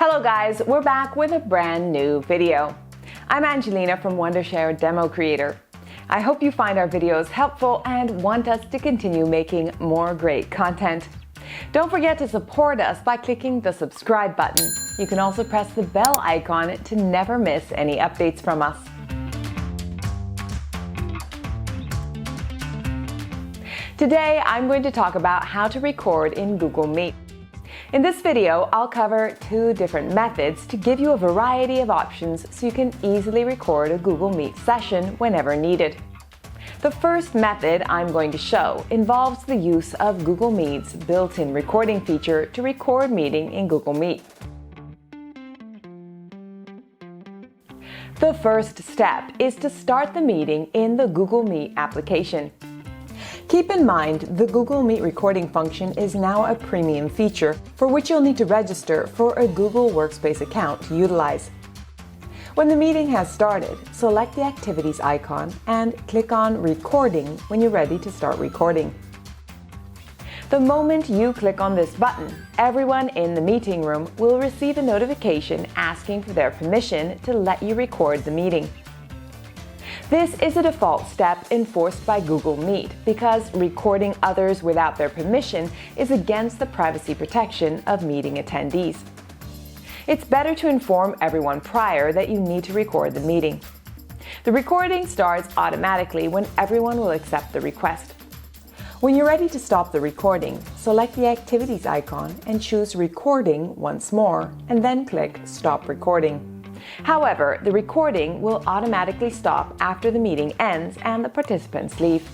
Hello guys, we're back with a brand new video. I'm Angelina from Wondershare DemoCreator. I hope you find our videos helpful and want us to continue making more great content. Don't forget to support us by clicking the subscribe button. You can also press the bell icon to never miss any updates from us. Today, I'm going to talk about how to record in Google Meet. In this video, I'll cover two different methods to give you a variety of options so you can easily record a Google Meet session whenever needed. The first method I'm going to show involves the use of Google Meet's built-in recording feature to record meeting in Google Meet. The first step is to start the meeting in the Google Meet application. Keep in mind, the Google Meet recording function is now a premium feature for which you'll need to register for a Google Workspace account to utilize. When the meeting has started, select the Activities icon and click on Recording when you're ready to start recording. The moment you click on this button, everyone in the meeting room will receive a notification asking for their permission to let you record the meeting. This is a default step enforced by Google Meet because recording others without their permission is against the privacy protection of meeting attendees. It's better to inform everyone prior that you need to record the meeting. The recording starts automatically when everyone will accept the request. When you're ready to stop the recording, select the Activities icon and choose Recording once more, and then click Stop Recording. However, the recording will automatically stop after the meeting ends and the participants leave.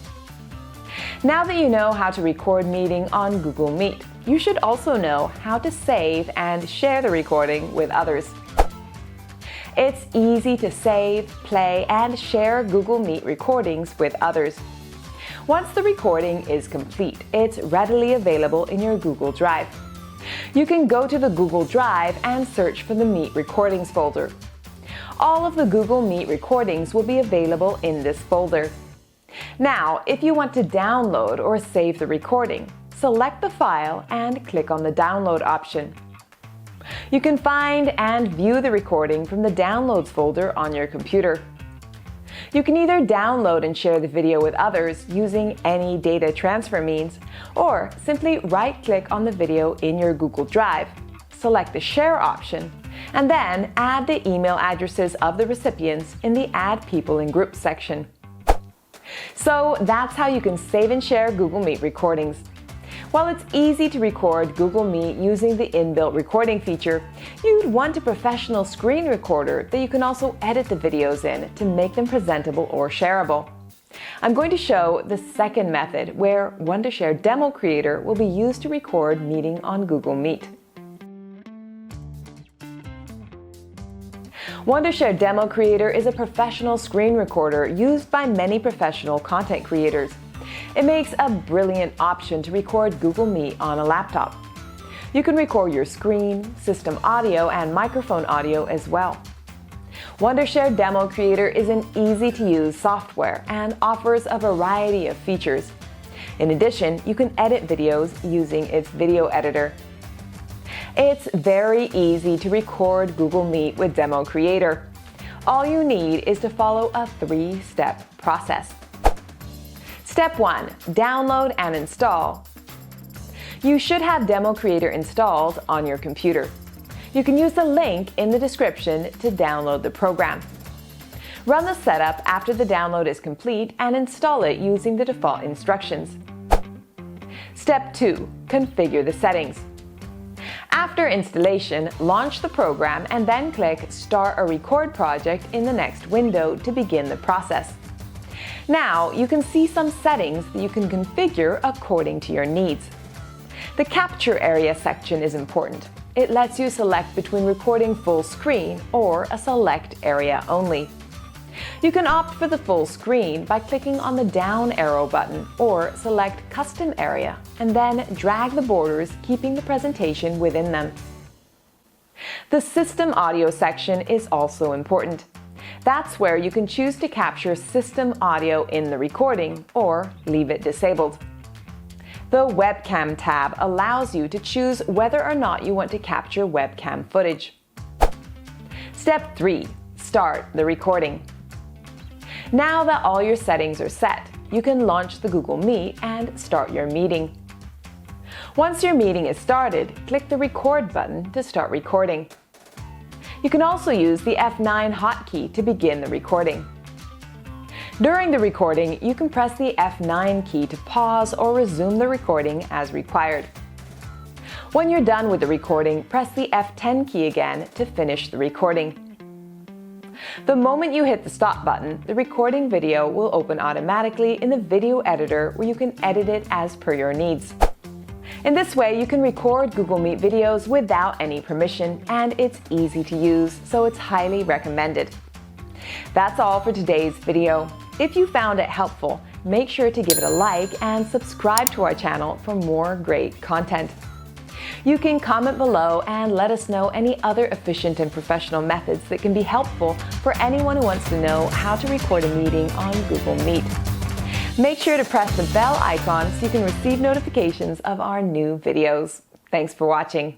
Now that you know how to record meeting on Google Meet, you should also know how to save and share the recording with others. It's easy to save, play, and share Google Meet recordings with others. Once the recording is complete, it's readily available in your Google Drive. You can go to the Google Drive and search for the Meet Recordings folder. All of the Google Meet recordings will be available in this folder. Now, if you want to download or save the recording, select the file and click on the Download option. You can find and view the recording from the Downloads folder on your computer. You can either download and share the video with others using any data transfer means, or simply right-click on the video in your Google Drive, select the Share option, and then add the email addresses of the recipients in the Add People in Groups section. So that's how you can save and share Google Meet recordings. While it's easy to record Google Meet using the inbuilt recording feature, you'd want a professional screen recorder that you can also edit the videos in to make them presentable or shareable. I'm going to show the second method where Wondershare DemoCreator will be used to record meeting on Google Meet. Wondershare DemoCreator is a professional screen recorder used by many professional content creators. It makes a brilliant option to record Google Meet on a laptop. You can record your screen, system audio, and microphone audio as well. Wondershare DemoCreator is an easy-to-use software and offers a variety of features. In addition, you can edit videos using its video editor. It's very easy to record Google Meet with DemoCreator. All you need is to follow a three-step process. Step 1. Download and install. You should have DemoCreator installed on your computer. You can use the link in the description to download the program. Run the setup after the download is complete and install it using the default instructions. Step 2. Configure the settings. After installation, launch the program and then click Start a Record Project in the next window to begin the process. Now, you can see some settings that you can configure according to your needs. The Capture Area section is important. It lets you select between recording full screen or a select area only. You can opt for the full screen by clicking on the down arrow button or select Custom Area and then drag the borders, keeping the presentation within them. The System Audio section is also important. That's where you can choose to capture system audio in the recording or leave it disabled. The Webcam tab allows you to choose whether or not you want to capture webcam footage. Step 3. Start the recording. Now that all your settings are set, you can launch the Google Meet and start your meeting. Once your meeting is started, click the Record button to start recording. You can also use the F9 hotkey to begin the recording. During the recording, you can press the F9 key to pause or resume the recording as required. When you're done with the recording, press the F10 key again to finish the recording. The moment you hit the stop button, the recording video will open automatically in the video editor where you can edit it as per your needs. In this way, you can record Google Meet videos without any permission, and it's easy to use, so it's highly recommended. That's all for today's video. If you found it helpful, make sure to give it a like and subscribe to our channel for more great content. You can comment below and let us know any other efficient and professional methods that can be helpful for anyone who wants to know how to record a meeting on Google Meet. Make sure to press the bell icon so you can receive notifications of our new videos. Thanks for watching.